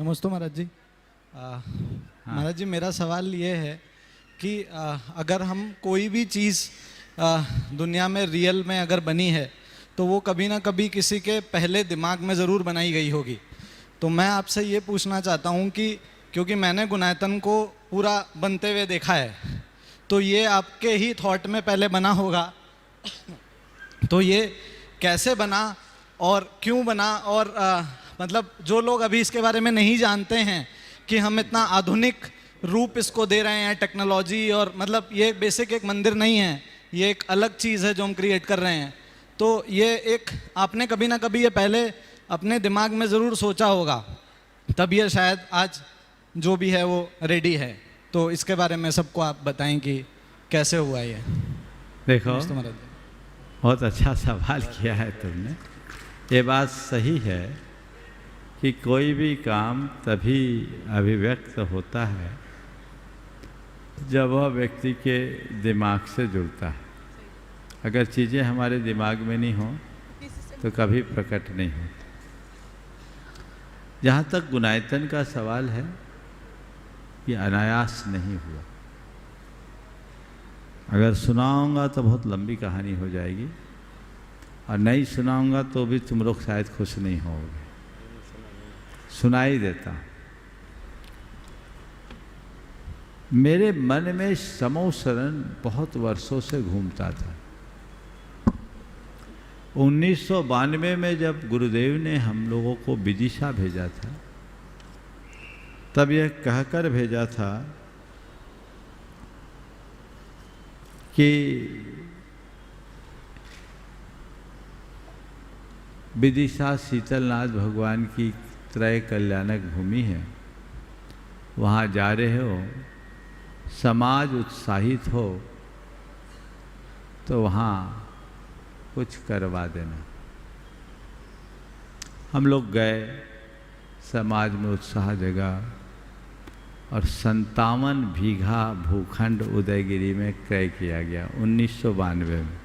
नमस्ते महाराज जी। महाराज जी, मेरा सवाल ये है कि अगर हम कोई भी चीज़ दुनिया में रियल में अगर बनी है तो वो कभी ना कभी किसी के पहले दिमाग में ज़रूर बनाई गई होगी। तो मैं आपसे ये पूछना चाहता हूँ कि क्योंकि मैंने गुनायतन को पूरा बनते हुए देखा है, तो ये आपके ही थॉट में पहले बना होगा। तो ये कैसे बना और क्यों बना, और मतलब जो लोग अभी इसके बारे में नहीं जानते हैं कि हम इतना आधुनिक रूप इसको दे रहे हैं, टेक्नोलॉजी, और मतलब ये बेसिक एक मंदिर नहीं है, ये एक अलग चीज़ है जो हम क्रिएट कर रहे हैं। तो ये एक आपने कभी ना कभी ये पहले अपने दिमाग में ज़रूर सोचा होगा, तब ये शायद आज जो भी है वो रेडी है। तो इसके बारे में सबको आप बताएं कि कैसे हुआ ये। देखो, बहुत अच्छा सवाल किया है तुमने। ये बात सही है कि कोई भी काम तभी अभिव्यक्त होता है जब वह व्यक्ति के दिमाग से जुड़ता है। अगर चीज़ें हमारे दिमाग में नहीं हों तो कभी प्रकट नहीं हो। जहाँ तक गुनायतन का सवाल है, ये अनायास नहीं हुआ। अगर सुनाऊंगा तो बहुत लंबी कहानी हो जाएगी, और नहीं सुनाऊंगा तो भी तुम लोग शायद खुश नहीं होगे। सुनाई देता। मेरे मन में समोसरण बहुत वर्षों से घूमता था। 1992 में जब गुरुदेव ने हम लोगों को विदिशा भेजा था, तब यह कहकर भेजा था कि विदिशा शीतलनाथ भगवान की त्रय कल्याणक भूमि है, वहाँ जा रहे हो, समाज उत्साहित हो तो वहाँ कुछ करवा देना। हम लोग गए, समाज में उत्साह जगा, और 57 बीघा भूखंड उदयगिरी में क्रय किया गया 1992 में।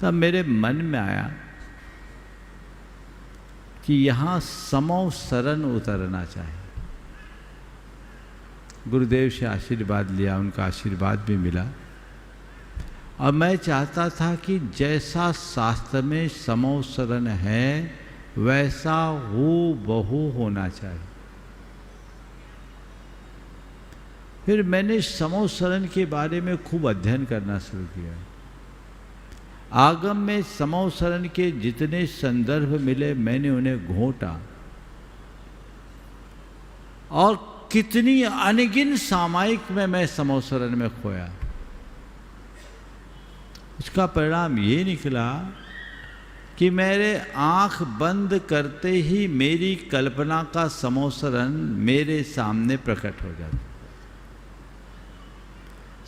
तब मेरे मन में आया कि यहाँ समोसरण उतरना चाहिए। गुरुदेव से आशीर्वाद लिया, उनका आशीर्वाद भी मिला, और मैं चाहता था कि जैसा शास्त्र में समोसरण है वैसा हूबहू होना चाहिए। फिर मैंने समोसरण के बारे में खूब अध्ययन करना शुरू किया। आगम में समोसरण के जितने संदर्भ मिले मैंने उन्हें घोंटा, और कितनी अनगिन सामायिक में मैं समोसरण में खोया। उसका परिणाम ये निकला कि मेरे आंख बंद करते ही मेरी कल्पना का समोसरण मेरे सामने प्रकट हो जाता।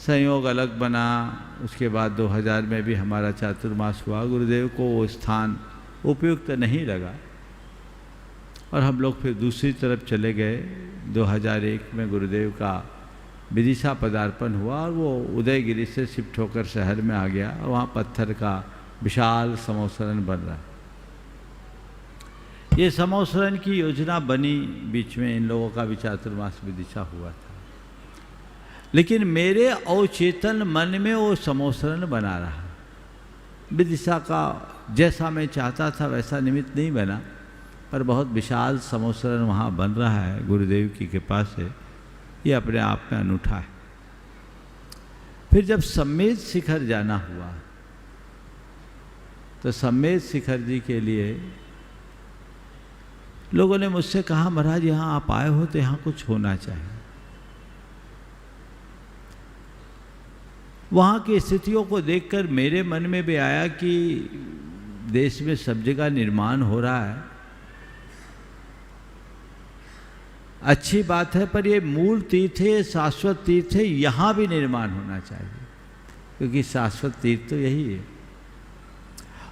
संयोग अलग बना। उसके बाद 2000 में भी हमारा चातुर्मास हुआ। गुरुदेव को वो स्थान उपयुक्त नहीं लगा, और हम लोग फिर दूसरी तरफ चले गए। 2001 में गुरुदेव का विदिशा पदार्पण हुआ, और वो उदयगिरी से शिफ्ट होकर शहर में आ गया, और वहाँ पत्थर का विशाल समोसरण बन रहा। ये समोसरण की योजना बनी, बीच में इन लोगों का भी चातुर्मास विदिशा हुआ था, लेकिन मेरे अवचेतन मन में वो समोसरण बना रहा। विदिशा का जैसा मैं चाहता था वैसा निमित्त नहीं बना, पर बहुत विशाल समोसरण वहाँ बन रहा है गुरुदेव की कृपा से। ये अपने आप में अनूठा है। फिर जब सम्मेद शिखर जाना हुआ, तो सम्मेद शिखर जी के लिए लोगों ने मुझसे कहा, महाराज यहाँ आप आए हो तो यहाँ कुछ होना चाहिए। वहाँ की स्थितियों को देखकर मेरे मन में भी आया कि देश में सब जगह निर्माण हो रहा है, अच्छी बात है, पर ये मूल तीर्थ है, शाश्वत तीर्थ है, यहाँ भी निर्माण होना चाहिए, क्योंकि शाश्वत तीर्थ तो यही है।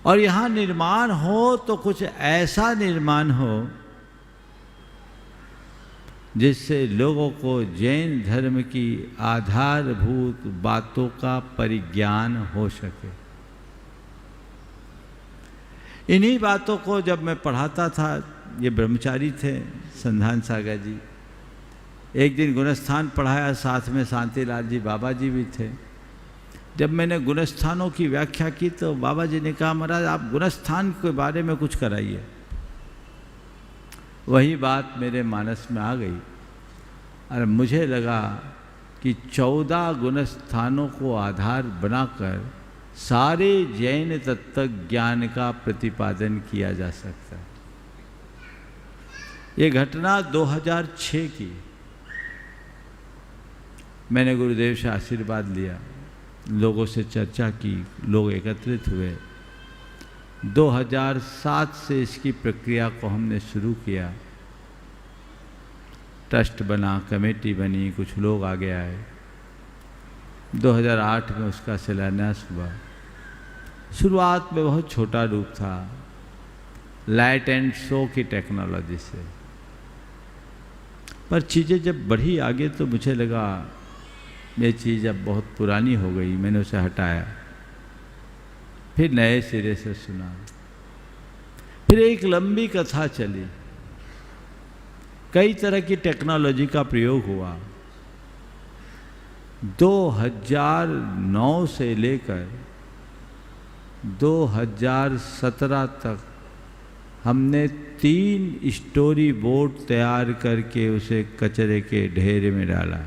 और यहाँ निर्माण हो तो कुछ ऐसा निर्माण हो जिससे लोगों को जैन धर्म की आधारभूत बातों का परिज्ञान हो सके। इन्हीं बातों को जब मैं पढ़ाता था ये ब्रह्मचारी थे संधान सागर जी। एक दिन गुणस्थान पढ़ाया, साथ में शांतिलाल जी बाबा जी भी थे। जब मैंने गुणस्थानों की व्याख्या की तो बाबा जी ने कहा, महाराज आप गुणस्थान के बारे में कुछ कराइए। वही बात मेरे मानस में आ गई और मुझे लगा कि 14 गुणस्थानों को आधार बनाकर सारे जैन तत्व ज्ञान का प्रतिपादन किया जा सकता है। ये घटना 2006 की। मैंने गुरुदेव से आशीर्वाद लिया, लोगों से चर्चा की, लोग एकत्रित हुए। 2007 से इसकी प्रक्रिया को हमने शुरू किया। ट्रस्ट बना, कमेटी बनी, कुछ लोग आगे आए। 2008 में उसका शिलान्यास हुआ। शुरुआत में बहुत छोटा रूप था, लाइट एंड शो की टेक्नोलॉजी से। पर चीज़ें जब बढ़ी आगे तो मुझे लगा ये चीज़ अब बहुत पुरानी हो गई। मैंने उसे हटाया, फिर नए सिरे से सुना। फिर एक लंबी कथा चली, कई तरह की टेक्नोलॉजी का प्रयोग हुआ। 2009 से लेकर 2017 तक हमने 3 स्टोरी बोर्ड तैयार करके उसे कचरे के ढेर में डाला।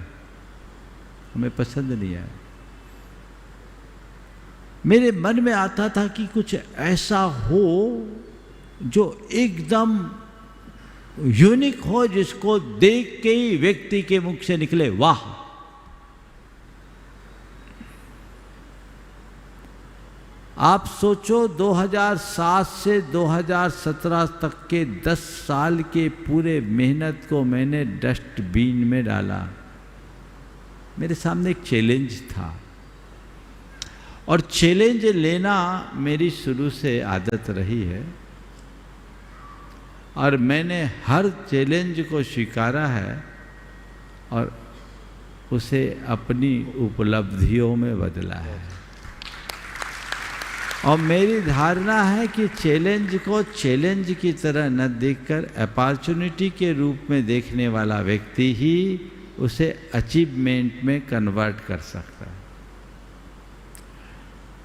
हमें पसंद नहीं आया। मेरे मन में आता था कि कुछ ऐसा हो जो एकदम यूनिक हो, जिसको देख के ही व्यक्ति के मुख से निकले वाह। आप सोचो 2007 से 2017 तक के 10 साल के पूरे मेहनत को मैंने डस्टबिन में डाला। मेरे सामने एक चैलेंज था और चैलेंज लेना मेरी शुरू से आदत रही है और मैंने हर चैलेंज को स्वीकारा है और उसे अपनी उपलब्धियों में बदला है। और मेरी धारणा है कि चैलेंज को चैलेंज की तरह न देखकर अपॉर्चुनिटी के रूप में देखने वाला व्यक्ति ही उसे अचीवमेंट में कन्वर्ट कर सकता है।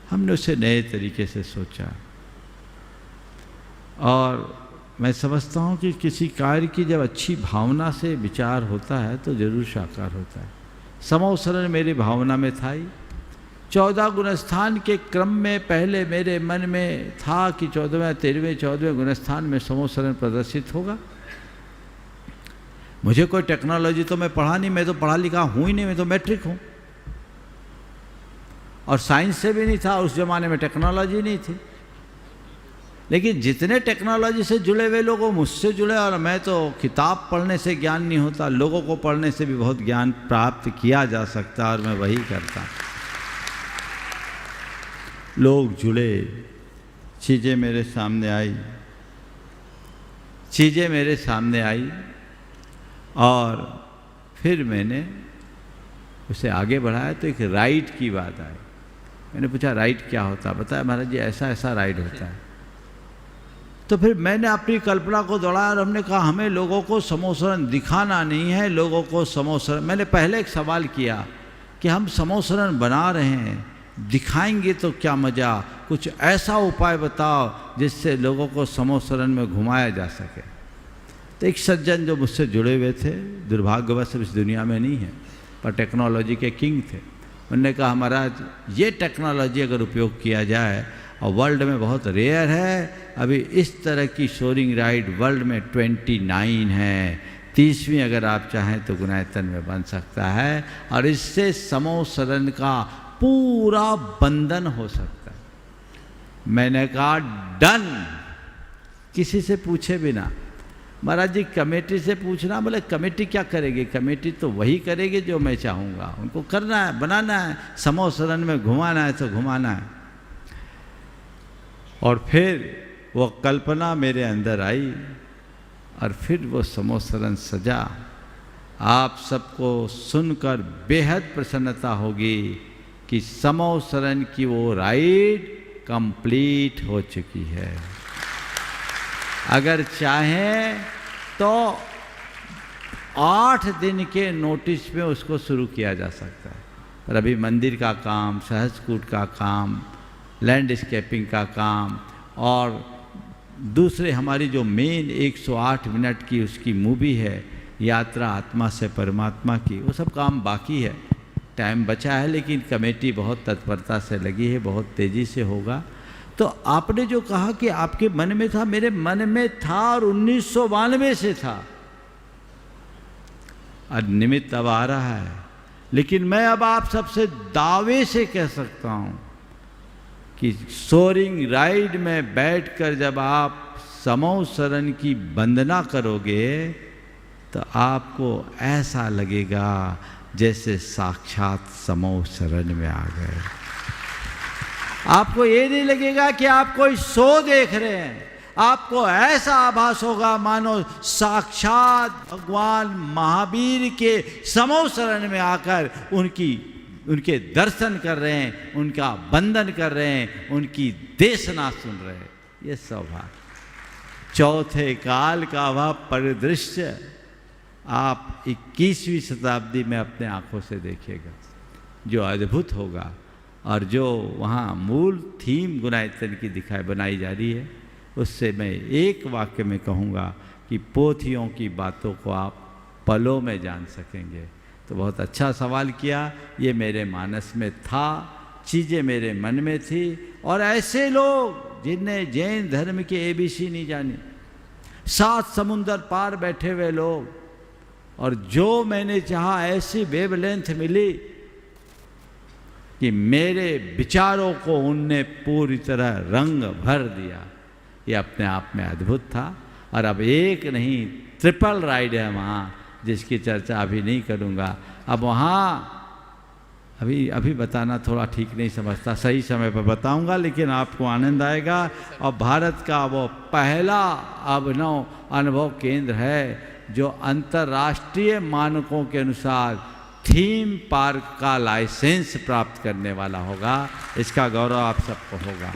हमने उसे नए तरीके से सोचा और मैं समझता हूँ कि किसी कार्य की जब अच्छी भावना से विचार होता है तो जरूर साकार होता है। समोसरण मेरी भावना में था ही। 14 गुणस्थान के क्रम में पहले मेरे मन में था कि 14वें 13वें 14वें गुणस्थान में समोसरण प्रदर्शित होगा। मुझे कोई टेक्नोलॉजी तो मैं पढ़ा नहीं, मैं तो पढ़ा लिखा हूँ ही नहीं, मैं तो मैट्रिक हूँ और साइंस से भी नहीं था। उस जमाने में टेक्नोलॉजी नहीं थी। लेकिन जितने टेक्नोलॉजी से जुड़े हुए लोग मुझसे जुड़े, और मैं तो किताब पढ़ने से ज्ञान नहीं होता, लोगों को पढ़ने से भी बहुत ज्ञान प्राप्त किया जा सकता और मैं वही करता। लोग जुड़े, चीज़ें मेरे सामने आई और फिर मैंने उसे आगे बढ़ाया तो एक राइट की बात आई। मैंने पूछा राइट क्या होता है? बताया महाराज जी ऐसा ऐसा राइट होता है। तो फिर मैंने अपनी कल्पना को दौड़ाया और हमने कहा हमें लोगों को समोसरण दिखाना नहीं है, लोगों को समोसरण। मैंने पहले एक सवाल किया कि हम समोसरण बना रहे हैं, दिखाएंगे तो क्या मज़ा, कुछ ऐसा उपाय बताओ जिससे लोगों को समोसरण में घुमाया जा सके। तो एक सज्जन जो मुझसे जुड़े हुए थे, दुर्भाग्यवश इस दुनिया में नहीं है, पर टेक्नोलॉजी के किंग थे, उन्होंने कहा महाराज ये टेक्नोलॉजी अगर उपयोग किया जाए, और वर्ल्ड में बहुत रेयर है, अभी इस तरह की सोरिंग राइड वर्ल्ड में 29 है, 30वीं अगर आप चाहें तो गुनायतन में बन सकता है और इससे समोसरण का पूरा बंधन हो सकता है। मैंने कहा डन, किसी से पूछे बिना। महाराज जी कमेटी से पूछना, बोले कमेटी क्या करेगी? कमेटी तो वही करेगी जो मैं चाहूँगा, उनको करना है, बनाना है, समोसरण में घुमाना है तो घुमाना है। और फिर वो कल्पना मेरे अंदर आई और फिर वो समोसरण सजा। आप सबको सुनकर बेहद प्रसन्नता होगी कि समोसरण की वो राइड कंप्लीट हो चुकी है। अगर चाहें तो 8 दिन के नोटिस में उसको शुरू किया जा सकता है। पर अभी मंदिर का काम, सहस्त्रकूट का काम, लैंडस्केपिंग का काम और दूसरे हमारी जो मेन 108 मिनट की उसकी मूवी है यात्रा आत्मा से परमात्मा की, वो सब काम बाकी है। टाइम बचा है लेकिन कमेटी बहुत तत्परता से लगी है, बहुत तेज़ी से होगा। तो आपने जो कहा कि आपके मन में था, मेरे मन में था और 1992 से था। और निमित्त अब आ रहा है, लेकिन मैं अब आप सबसे दावे से कह सकता हूँ कि सोरिंग राइड में बैठकर जब आप समौ शरण की वंदना करोगे तो आपको ऐसा लगेगा जैसे साक्षात समौ शरण में आ गए। आपको ये नहीं लगेगा कि आप कोई शो देख रहे हैं, आपको ऐसा आभास होगा मानो साक्षात भगवान महावीर के समौ शरण में आकर उनके दर्शन कर रहे हैं, उनका वंदन कर रहे हैं, उनकी देशना सुन रहे हैं। ये सौभाग्य चौथे काल का वह परिदृश्य आप 21वीं शताब्दी में अपने आंखों से देखिएगा, जो अद्भुत होगा। और जो वहाँ मूल थीम गुणायतन की बनाई जा रही है, उससे मैं एक वाक्य में कहूँगा कि पोथियों की बातों को आप पलों में जान सकेंगे। तो बहुत अच्छा सवाल किया, ये मेरे मानस में था, चीज़ें मेरे मन में थी। और ऐसे लोग जिनने जैन धर्म की ABC नहीं जानी, 7 समुंदर पार बैठे हुए लोग, और जो मैंने चाहा ऐसी वेवलेंथ मिली कि मेरे विचारों को उनने पूरी तरह रंग भर दिया। ये अपने आप में अद्भुत था। और अब एक नहीं, ट्रिपल राइड है वहाँ, जिसकी चर्चा अभी नहीं करूँगा। अब वहाँ अभी बताना थोड़ा ठीक नहीं समझता, सही समय पर बताऊँगा, लेकिन आपको आनंद आएगा। और भारत का वो पहला अभिनव अनुभव केंद्र है जो अंतर्राष्ट्रीय मानकों के अनुसार थीम पार्क का लाइसेंस प्राप्त करने वाला होगा। इसका गौरव आप सबको होगा।